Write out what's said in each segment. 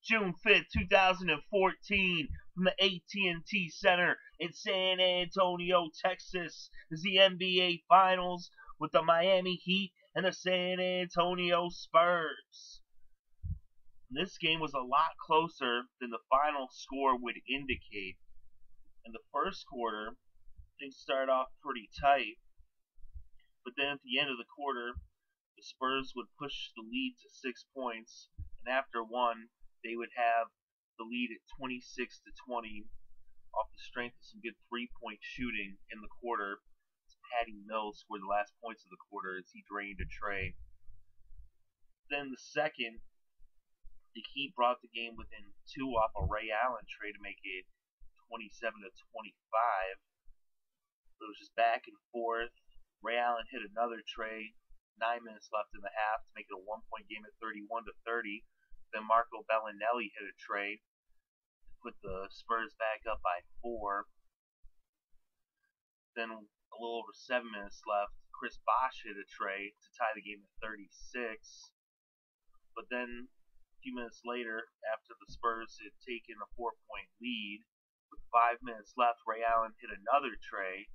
June 5th, 2014, from the AT&T Center in San Antonio, Texas, is the NBA Finals with the Miami Heat and the San Antonio Spurs. This game was a lot closer than the final score would indicate. In the first quarter, things started off pretty tight, but then at the end of the quarter, the Spurs would push the lead to 6 points, and after one, they would have the lead at 26-20 off the strength of some good three-point shooting in the quarter. Patty Mills scored the last points of the quarter as he drained a tray. Then the second, the Heat brought the game within two off a Ray Allen tray to make it 27-25. It was just back and forth. Ray Allen hit another tray. 9 minutes left in the half to make it a 1-point game at 31-30. Then Marco Bellinelli hit a tray to put the Spurs back up by 4. Then a little over 7 minutes left. Chris Bosh hit a tray to tie the game at 36. But then a few minutes later, after the Spurs had taken a 4-point lead, with 5 minutes left, Ray Allen hit another tray,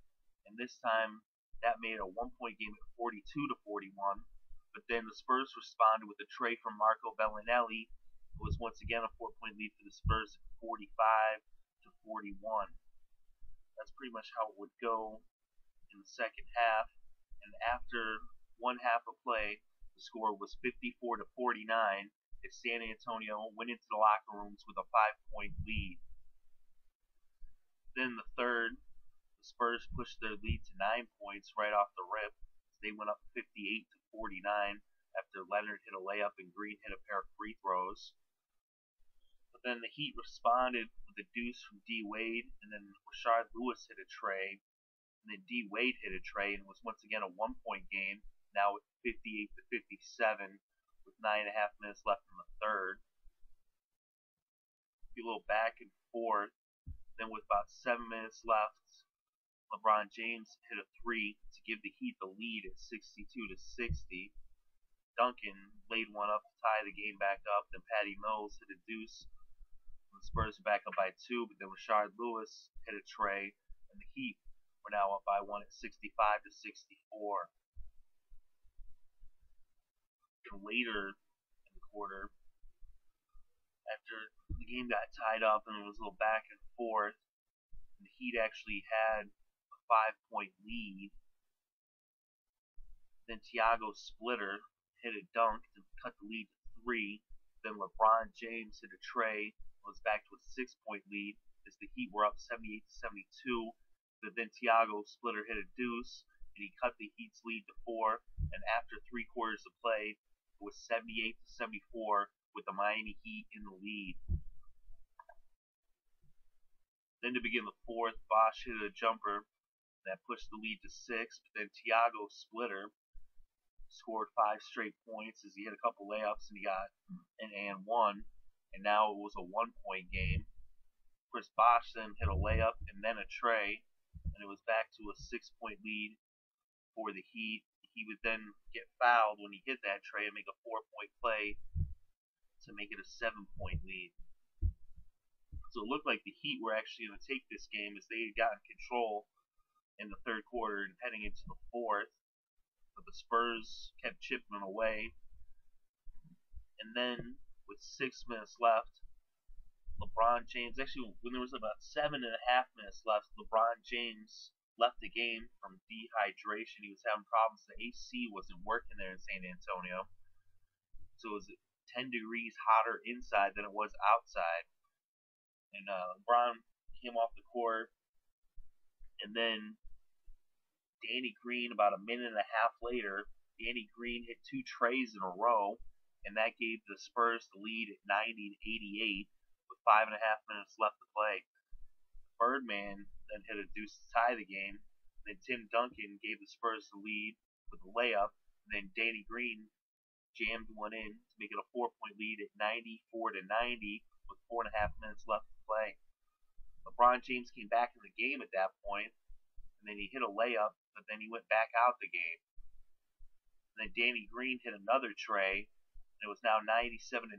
and this time that made a 1-point game at 42-41. But then the Spurs responded with a tray from Marco Bellinelli. It was once again a 4-point lead for the Spurs at 45-41. That's pretty much how it would go in the second half. And after one half of play, the score was 54-49 as San Antonio went into the locker rooms with a 5-point lead. Then the third, the Spurs pushed their lead to 9 points right off the rip. They went up 58-49 after Leonard hit a layup and Green hit a pair of free throws. But then the Heat responded with a deuce from D. Wade, and then Rashard Lewis hit a tray, and then D. Wade hit a tray, and it was once again a 1-point game, now at 58-57 with 9.5 minutes left in the third. A little back and forth. Then with about 7 minutes left, LeBron James hit a 3 to give the Heat the lead at 62-60. Duncan laid one up to tie the game back up. Then Patty Mills hit a deuce. The Spurs were back up by 2, but then Rashard Lewis hit a tray, and the Heat were now up by 1 at 65-64. And later in the quarter, after the game got tied up and it was a little back and forth, and the Heat actually had a 5-point lead. Then Thiago Splitter hit a dunk to cut the lead to 3. Then LeBron James hit a tray, was back to a 6-point lead as the Heat were up 78-72. But then Thiago Splitter hit a deuce, and he cut the Heat's lead to 4. And after 3 quarters of play, it was 78-74 with the Miami Heat in the lead. Then to begin the fourth, Bosh hit a jumper that pushed the lead to 6. But then Thiago Splitter scored 5 straight points as he hit a couple layups and he got an and 1. And now it was a 1-point game. Chris Bosh then hit a layup and then a tray, and it was back to a 6-point lead for the Heat. He would then get fouled when he hit that tray and make a 4-point play to make it a 7-point lead. So it looked like the Heat were actually going to take this game as they had gotten control in the third quarter and heading into the fourth. But the Spurs kept chipping away. And then, with 6 minutes left, LeBron James, actually when there was about 7.5 minutes left, LeBron James left the game from dehydration. He was having problems. The AC wasn't working there in San Antonio. So it was 10 degrees hotter inside than it was outside. And LeBron came off the court. And then Danny Green, about a minute and a half later, Danny Green hit 2 trays in a row. And that gave the Spurs the lead at 90-88 with 5.5 minutes left to play. Birdman then hit a deuce to tie the game. And then Tim Duncan gave the Spurs the lead with a layup. And then Danny Green jammed one in to make it a 4-point lead at 94-90 with 4.5 minutes left to play. LeBron James came back in the game at that point, and then he hit a layup, but then he went back out the game. And then Danny Green hit another tray. And it was now 97-92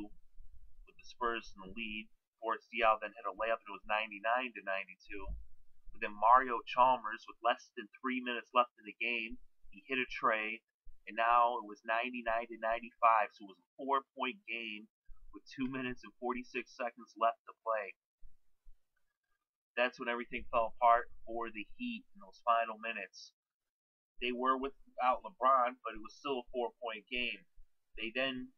with the Spurs in the lead. Boris Diaw then hit a layup and it was 99-92. But then Mario Chalmers, with less than 3 minutes left in the game, he hit a tray, and now it was 99-95. So it was a 4-point game with 2 minutes and 46 seconds left to play. That's when everything fell apart for the Heat in those final minutes. They were without LeBron, but it was still a 4-point game. They then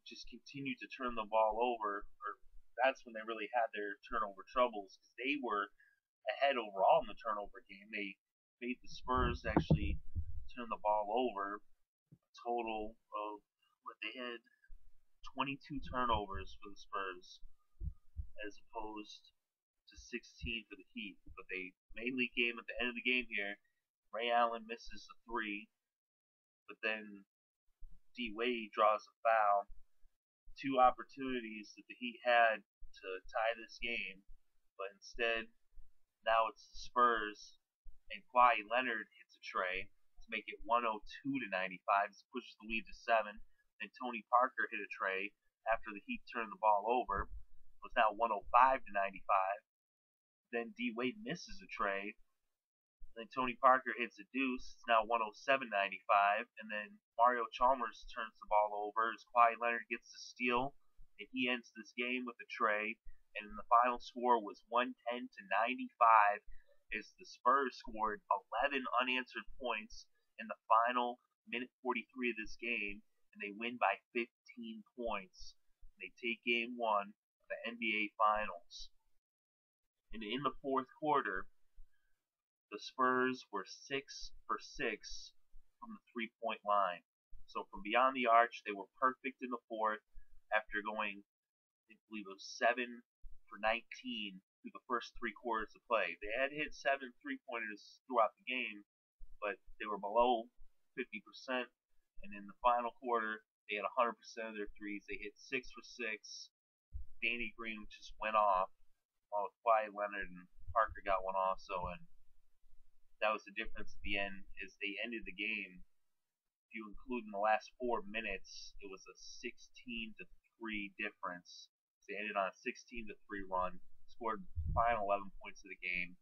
just continued to turn the ball over, or that's when they really had their turnover troubles, because they were ahead overall in the turnover game. They made the Spurs actually turn the ball over. A total of they had 22 turnovers for the Spurs, as opposed to 16 for the Heat. But they mainly came at the end of the game here. Ray Allen misses a 3, but then D Wade draws a foul. 2 opportunities that the Heat had to tie this game, but instead, now it's the Spurs, and Kawhi Leonard hits a tray to make it 102-95. This pushes the lead to 7. Then Tony Parker hit a tray after the Heat turned the ball over. It was now 105-95. Then D Wade misses a tray. Then Tony Parker hits a deuce. It's now 107-95. And then Mario Chalmers turns the ball over as Kawhi Leonard gets the steal. And he ends this game with a tray. And the final score was 110-95 as the Spurs scored 11 unanswered points in the final minute 43 of this game. And they win by 15 points. And they take game 1 of the NBA Finals. And in the fourth quarter, the Spurs were 6 for 6 from the three-point line. So from beyond the arch, they were perfect in the fourth after going, I believe it was 7 for 19 through the first 3 quarters of play. They had hit 7 3-pointers throughout the game, but they were below 50%. And in the final quarter, they had 100% of their threes. They hit 6 for 6. Danny Green just went off, while Kawhi Leonard and Parker got one also, and that was the difference at the end, is they ended the game. If you include in the last 4 minutes, it was a 16-3 difference. They ended on a 16-3 run, scored the final 11 points of the game.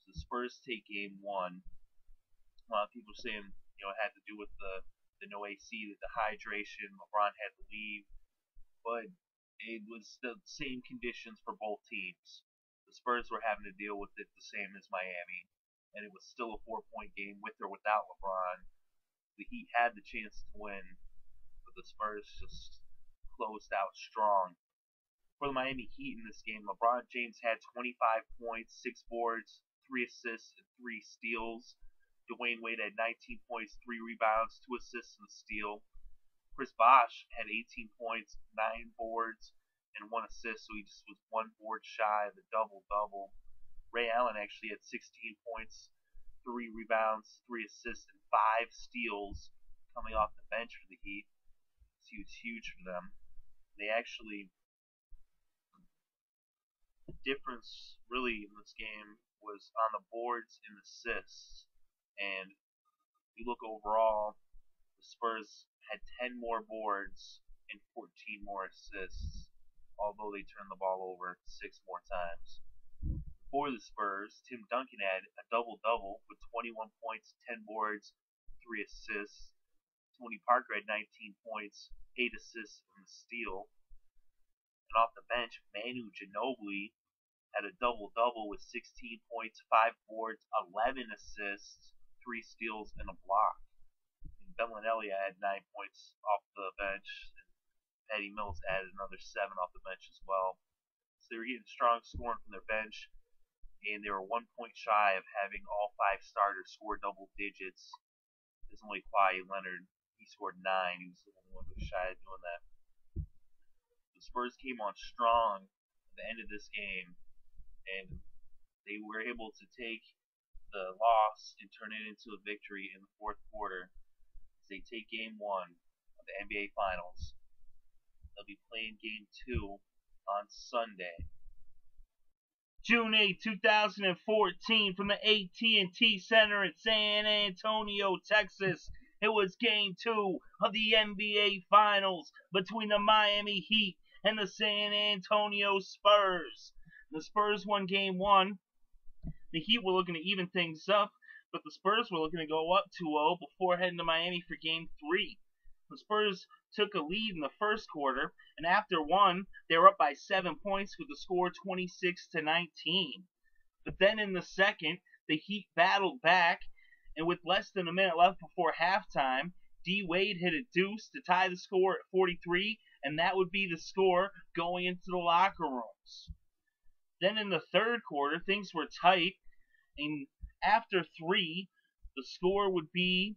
So the Spurs take game 1. A lot of people saying, it had to do with the no AC, the dehydration. LeBron had to leave, but it was the same conditions for both teams. The Spurs were having to deal with it the same as Miami. And it was still a 4-point game with or without LeBron. The Heat had the chance to win, but the Spurs just closed out strong. For the Miami Heat in this game, LeBron James had 25 points, 6 boards, 3 assists, and 3 steals. Dwayne Wade had 19 points, 3 rebounds, 2 assists, and a steal. Chris Bosh had 18 points, 9 boards, and 1 assist, so he just was 1 board shy of the double-double. Ray Allen actually had 16 points, 3 rebounds, 3 assists, and 5 steals coming off the bench for the Heat. So he was huge for them. They actually, the difference really in this game was on the boards and assists. And if you look overall, the Spurs had 10 more boards and 14 more assists, although they turned the ball over 6 more times. For the Spurs, Tim Duncan had a double-double with 21 points, 10 boards, 3 assists. Tony Parker had 19 points, 8 assists, and a steal. And off the bench, Manu Ginobili had a double-double with 16 points, 5 boards, 11 assists, 3 steals, and a block. And Belinelli had 9 points off the bench, and Patty Mills added another 7 off the bench as well. So they were getting strong scoring from their bench. And they were 1 point shy of having all 5 starters score double digits. There's only Kawhi Leonard. He scored 9. He was the only one who was shy of doing that. The Spurs came on strong at the end of this game, and they were able to take the loss and turn it into a victory in the fourth quarter as they take game 1 of the NBA Finals. They'll be playing game 2 on Sunday. June 8, 2014, from the AT&T Center in San Antonio, Texas. It was Game 2 of the NBA Finals between the Miami Heat and the San Antonio Spurs. The Spurs won Game 1. The Heat were looking to even things up, but the Spurs were looking to go up 2-0 before heading to Miami for Game 3. The Spurs took a lead in the first quarter, and after one, they were up by 7 points with the score 26-19. But then in the second, the Heat battled back, and with less than a minute left before halftime, D. Wade hit a deuce to tie the score at 43, and that would be the score going into the locker rooms. Then in the third quarter, things were tight, and after three, the score would be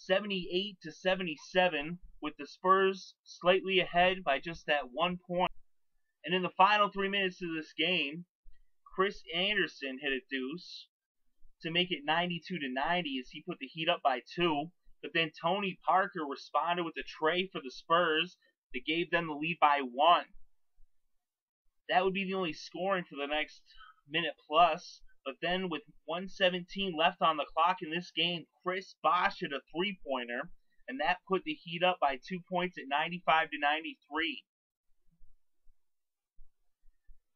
78-77, with the Spurs slightly ahead by just that 1 point. And in the final 3 minutes of this game, Chris Anderson hit a deuce to make it 92-90 as he put the Heat up by 2. But then Tony Parker responded with a tray for the Spurs that gave them the lead by 1. That would be the only scoring for the next minute plus. But then with 1:17 left on the clock in this game, Chris Bosh hit a three-pointer, and that put the Heat up by 2 points at 95-93.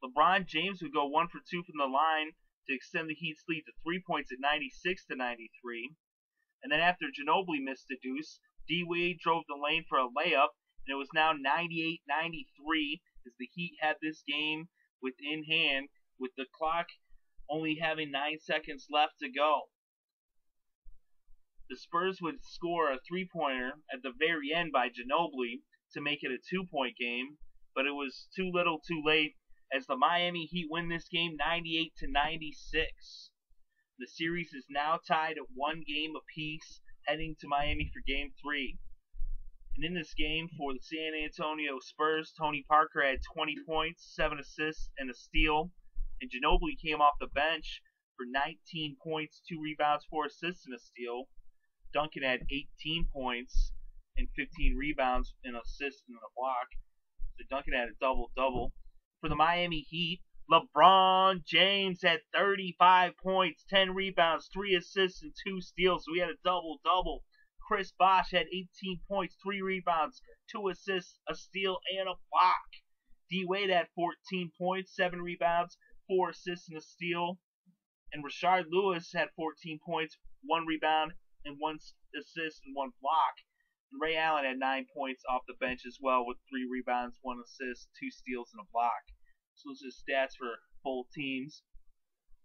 LeBron James would go 1 for 2 from the line to extend the Heat's lead to 3 points at 96-93. And then after Ginobili missed a deuce, D. Wade drove the lane for a layup, and it was now 98-93 as the Heat had this game within hand, with the clock only having 9 seconds left to go. The Spurs would score a three-pointer at the very end by Ginobili to make it a 2-point game, but it was too little too late as the Miami Heat win this game 98-96. The series is now tied at 1 game apiece, heading to Miami for Game 3. And in this game for the San Antonio Spurs, Tony Parker had 20 points, 7 assists, and a steal. And Ginobili came off the bench for 19 points, 2 rebounds, 4 assists, and a steal. Duncan had 18 points and 15 rebounds, an assist, and a block. So Duncan had a double-double. For the Miami Heat, LeBron James had 35 points, 10 rebounds, 3 assists, and 2 steals. So we had a double-double. Chris Bosh had 18 points, 3 rebounds, 2 assists, a steal, and a block. D. Wade had 14 points, 7 rebounds, 4 assists, and a steal. And Rashard Lewis had 14 points, 1 rebound, and 1 assist, and 1 block. And Ray Allen had 9 points off the bench as well with 3 rebounds, 1 assist, 2 steals, and a block. So those are the stats for both teams.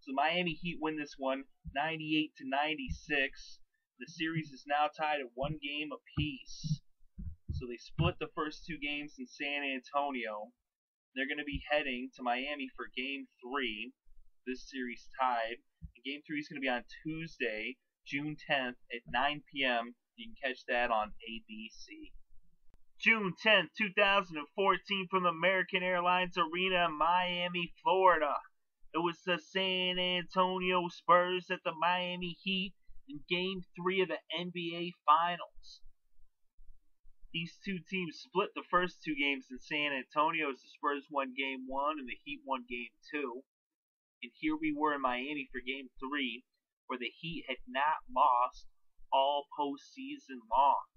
So Miami Heat win this one 98-96. The series is now tied at 1 game apiece. So they split the first 2 games in San Antonio. They're going to be heading to Miami for Game 3. This series tied. And Game 3 is going to be on Tuesday, June 10th at 9 p.m. You can catch that on ABC. June 10th, 2014 from the American Airlines Arena in Miami, Florida. It was the San Antonio Spurs at the Miami Heat in Game 3 of the NBA Finals. These two teams split the first 2 games in San Antonio as the Spurs won Game 1 and the Heat won Game 2. And here we were in Miami for Game 3, where the Heat had not lost all postseason long.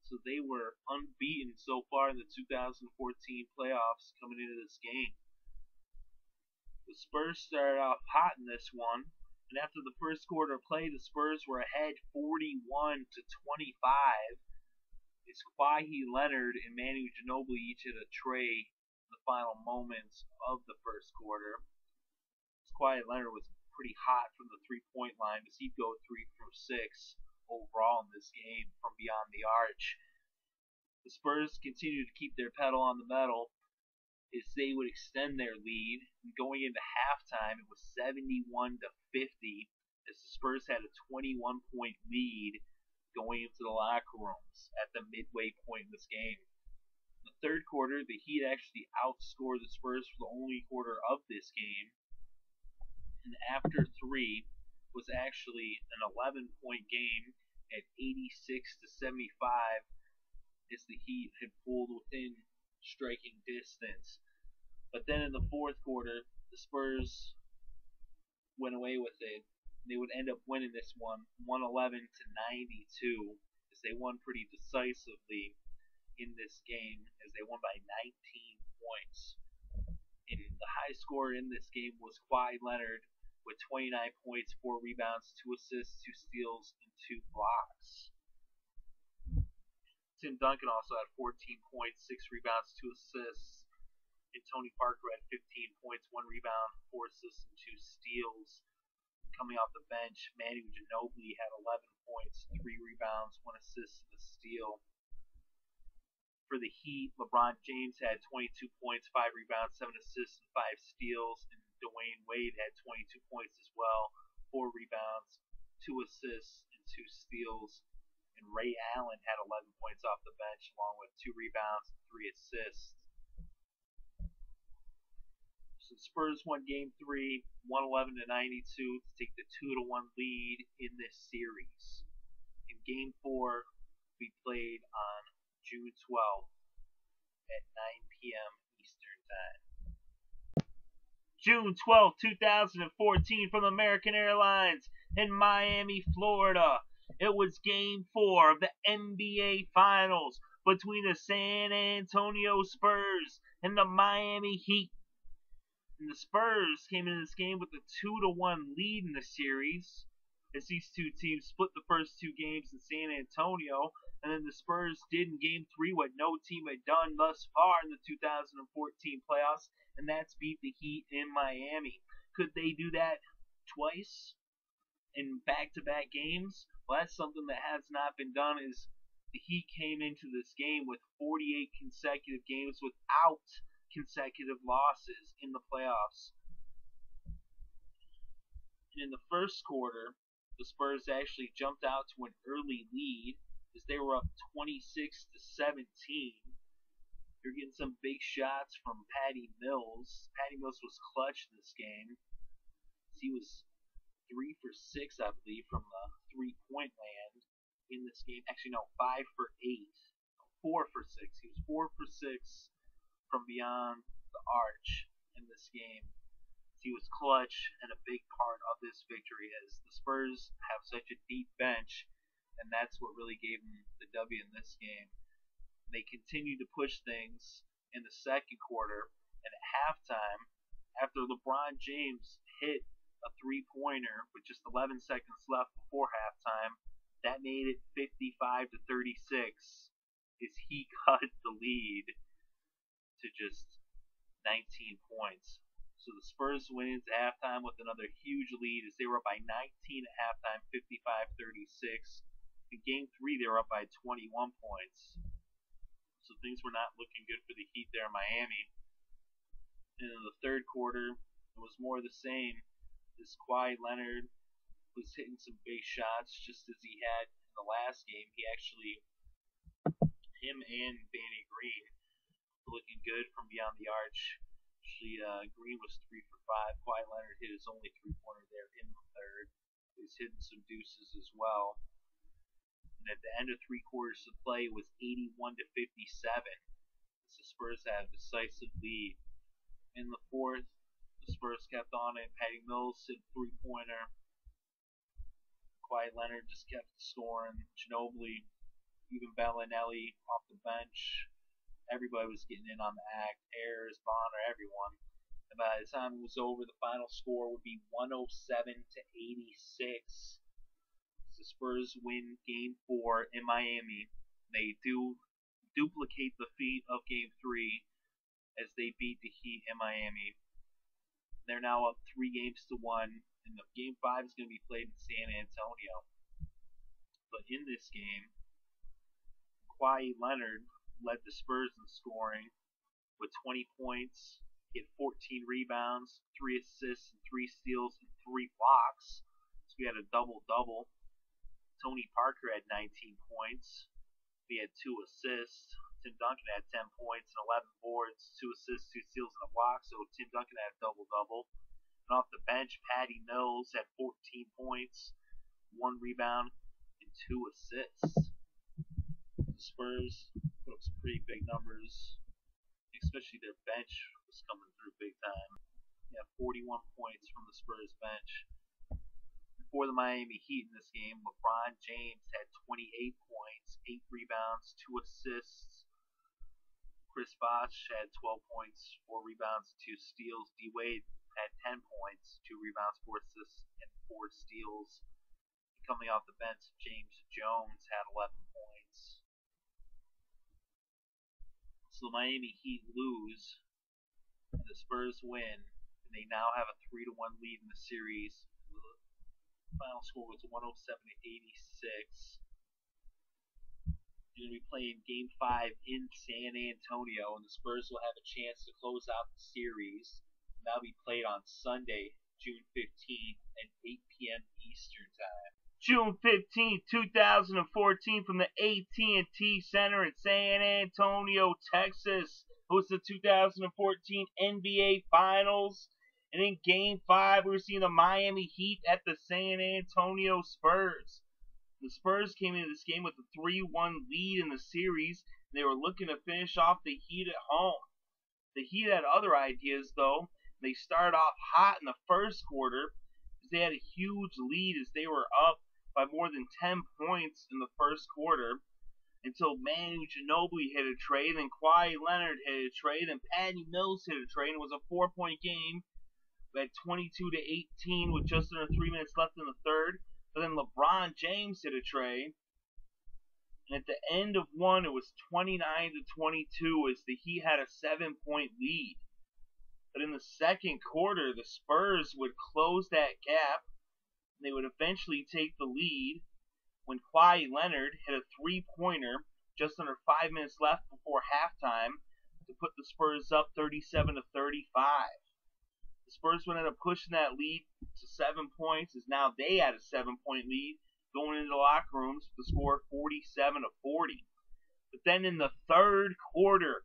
So they were unbeaten so far in the 2014 playoffs coming into this game. The Spurs started off hot in this one, and after the first quarter of play, the Spurs were ahead 41-25. It's Kawhi Leonard and Manu Ginobili each hit a tray in the final moments of the first quarter. Kawhi Leonard was pretty hot from the three-point line as he'd go 3 for 6 overall in this game from beyond the arch. The Spurs continued to keep their pedal on the metal as they would extend their lead. And going into halftime, it was 71-50 as the Spurs had a 21-point lead going into the locker rooms at the midway point in this game. In the third quarter, the Heat actually outscored the Spurs for the only quarter of this game. And after 3 was actually an 11-point game at 86-75 as the Heat had pulled within striking distance. But then in the fourth quarter, the Spurs went away with it. They would end up winning this one 111-92 as they won pretty decisively in this game as they won by 19 points. And the high scorer in this game was Kawhi Leonard with 29 points, 4 rebounds, 2 assists, 2 steals, and 2 blocks. Tim Duncan also had 14 points, 6 rebounds, 2 assists. And Tony Parker had 15 points, 1 rebound, 4 assists, and 2 steals. Coming off the bench, Manu Ginobili had 11 points, 3 rebounds, 1 assist, and a steal. For the Heat, LeBron James had 22 points, 5 rebounds, 7 assists, and 5 steals. And Dwayne Wade had 22 points as well, 4 rebounds, 2 assists, and 2 steals. And Ray Allen had 11 points off the bench, along with 2 rebounds and 3 assists. So the Spurs won Game 3, 111-92 to take the 2-1 lead in this series. In Game 4, we played on June 12th at 9 p.m. Eastern Time. June 12th, 2014 from American Airlines in Miami, Florida. It was Game 4 of the NBA Finals between the San Antonio Spurs and the Miami Heat. And the Spurs came into this game with a 2-1 lead in the series, as these two teams split the first 2 games in San Antonio, and then the Spurs did in Game 3 what no team had done thus far in the 2014 playoffs, and that's beat the Heat in Miami. Could they do that twice in back-to-back games? Well, that's something that has not been done. Is the Heat came into this game with 48 consecutive games without consecutive losses in the playoffs. And in the first quarter, the Spurs actually jumped out to an early lead as they were up 26-17. You're getting some big shots from Patty Mills. Patty Mills was clutch in this game. He was 3 for 6, I believe, from the 3-point land in this game. Actually, no, 5 for 8. 4 for 6. He was 4 for 6 from beyond the arch in this game. He was clutch and a big part of this victory, as the Spurs have such a deep bench, and that's what really gave them the W in this game. They continued to push things in the second quarter, and at halftime, after LeBron James hit a 3-pointer with just 11 seconds left before halftime, that made it 55-36 as he cut the lead to just 19 points. So the Spurs went into halftime with another huge lead as they were up by 19 at halftime, 55-36. In Game 3, they were up by 21 points. So things were not looking good for the Heat there in Miami. And in the third quarter, it was more of the same. This Kawhi Leonard was hitting some big shots just as he had in the last game. He actually, him and Danny Green, looking good from beyond the arch. Actually, Green was 3 for 5. Kawhi Leonard hit his only 3-pointer there in the third. He was hitting some deuces as well. And at the end of 3 quarters of play, it was 81-57. The Spurs had a decisive lead. In the fourth, the Spurs kept on it. Patty Mills hit a 3-pointer. Kawhi Leonard just kept scoring. Ginobili, even Bellinelli off the bench. Everybody was getting in on the act. Ayers, Bonner, everyone. And by the time it was over, the final score would be 107-86. The Spurs win Game 4 in Miami. They do duplicate the feat of Game 3 as they beat the Heat in Miami. They're now up 3-1, and the Game 5 is going to be played in San Antonio. But in this game, Kawhi Leonard led the Spurs in scoring with 20 points. He had 14 rebounds, 3 assists, and 3 steals, and 3 blocks. So he had a double-double. Tony Parker had 19 points. He had 2 assists. Tim Duncan had 10 points and 11 boards, 2 assists, 2 steals, and a block. So Tim Duncan had a double-double. And off the bench, Patty Mills had 14 points, 1 rebound, and 2 assists. The Spurs put up some pretty big numbers, especially their bench was coming through big time. They had 41 points from the Spurs bench. For the Miami Heat in this game, LeBron James had 28 points, 8 rebounds, 2 assists. Chris Bosh had 12 points, 4 rebounds, 2 steals. D Wade had 10 points, 2 rebounds, 4 assists, and 4 steals. Coming off the bench, James Jones had 11 points. So the Miami Heat lose, and the Spurs win, and they now have a 3-1 lead in the series. The final score was 107-86. They're going to be playing Game 5 in San Antonio, and the Spurs will have a chance to close out the series. And that'll be played on Sunday, June 15th at 8 p.m. Eastern Time. June 15th, 2014, from the AT&T Center in San Antonio, Texas, hosts the 2014 NBA Finals. And in Game 5, we're seeing the Miami Heat at the San Antonio Spurs. The Spurs came into this game with a 3-1 lead in the series. They were looking to finish off the Heat at home. The Heat had other ideas, though. They started off hot in the first quarter, as they had a huge lead as they were up by more than 10 points in the first quarter, until Manu Ginobili hit a trade, then Kawhi Leonard hit a trade, and Patty Mills hit a trade. It was a 4-point game at 22-18 with just under 3 minutes left in the third. But then LeBron James hit a trade, and at the end of one, it was 29-22 as the Heat had a 7-point lead. But in the second quarter, the Spurs would close that gap, and they would eventually take the lead when Kawhi Leonard hit a 3-pointer just under 5 minutes left before halftime to put the Spurs up 37-35. The Spurs would end up pushing that lead to 7 points, as now they had a 7-point lead going into the locker rooms with the score 47-40. But then in the third quarter,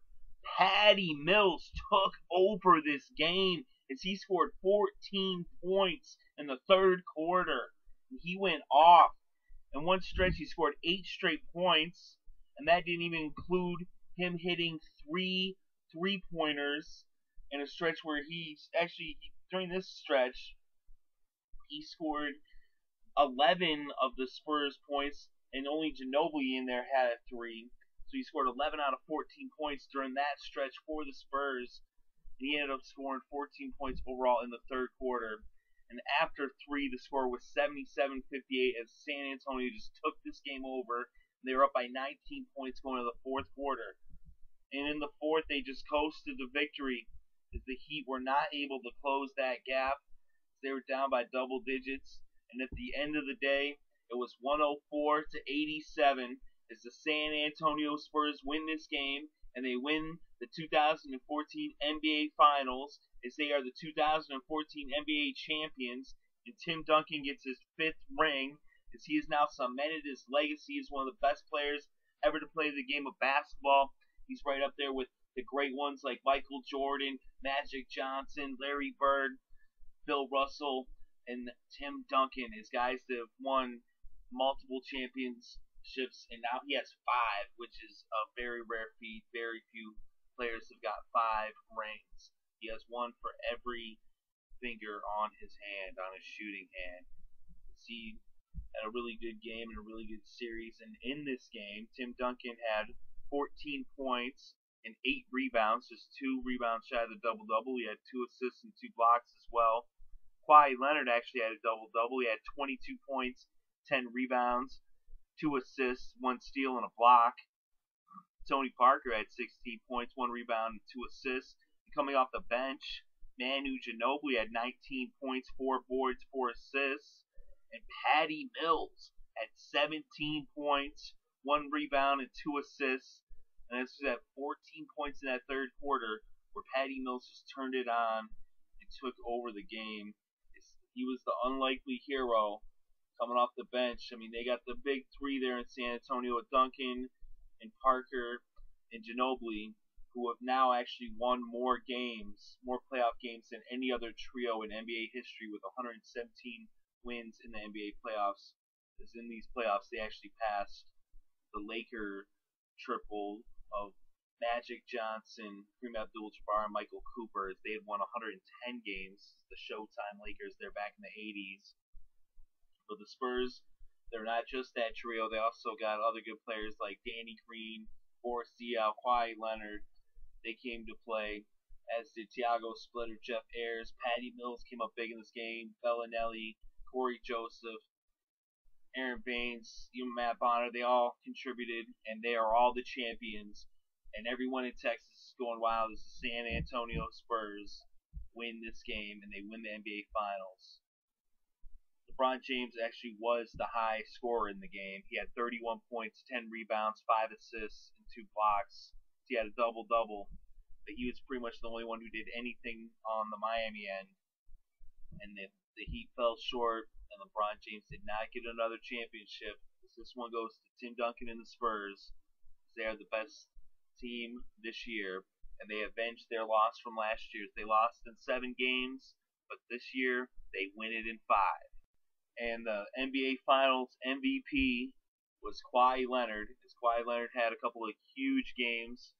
Patty Mills took over this game as he scored 14 points in the third quarter. And he went off. In one stretch, he scored 8 straight points, and that didn't even include him hitting 3 3-pointers in a stretch where during this stretch, he scored 11 of the Spurs points, and only Ginobili in there had a 3. So he scored 11 out of 14 points during that stretch for the Spurs. And he ended up scoring 14 points overall in the third quarter. And after 3, the score was 77-58 as San Antonio just took this game over. They were up by 19 points going to the fourth quarter. And in the fourth, they just coasted to victory as the Heat were not able to close that gap. They were down by double digits. And at the end of the day, it was 104-87 as the San Antonio Spurs win this game, and they win the 2014 NBA Finals as they are the 2014 NBA champions. And Tim Duncan gets his 5th ring as he has now cemented his legacy as one of the best players ever to play the game of basketball. He's right up there with the great ones like Michael Jordan, Magic Johnson, Larry Bird, Bill Russell, and Tim Duncan as guys that have won multiple championships, and now he has 5, which is a very rare feat. Very few players have got 5 rings. He has 1 for every finger on his hand, on his shooting hand. He had a really good game and a really good series, and in this game, Tim Duncan had 14 points and 8 rebounds, just 2 rebounds shy of the double-double. He had 2 assists and 2 blocks as well. Kawhi Leonard actually had a double-double. He had 22 points, 10 rebounds, 2 assists, 1 steal, and a block. Tony Parker had 16 points, 1 rebound, and 2 assists. And coming off the bench, Manu Ginobili had 19 points, 4 boards, 4 assists. And Patty Mills had 17 points, 1 rebound, and 2 assists. And this was at 14 points in that third quarter where Patty Mills just turned it on and took over the game. He was the unlikely hero coming off the bench. I mean, they got the big 3 there in San Antonio with Duncan and Parker and Ginobili, who have now actually won more games, more playoff games than any other trio in NBA history with 117 wins in the NBA playoffs. Because in these playoffs, they actually passed the Laker triple of Magic Johnson, Kareem Abdul-Jabbar, and Michael Cooper, as they had won 110 games. The Showtime Lakers, they're back in the 80s. But the Spurs, they're not just that trio. They also got other good players like Danny Green, Boris Diaw, Kawhi Leonard, They came to play, as did Thiago Splitter, Jeff Ayres, Patty Mills came up big in this game, Bellinelli, Corey Joseph, Aaron Baines, even Matt Bonner. They all contributed, and they are all the champions. And everyone in Texas is going wild as the San Antonio Spurs win this game, and they win the NBA Finals. LeBron James actually was the high scorer in the game. He had 31 points, 10 rebounds, 5 assists, and 2 blocks. He had a double-double, but he was pretty much the only one who did anything on the Miami end. And the Heat fell short, and LeBron James did not get another championship. This one goes to Tim Duncan and the Spurs. They are the best team this year, and they avenged their loss from last year. They lost in 7 games, but this year they win it in 5. And the NBA Finals MVP was Kawhi Leonard, as Kawhi Leonard had a couple of huge games.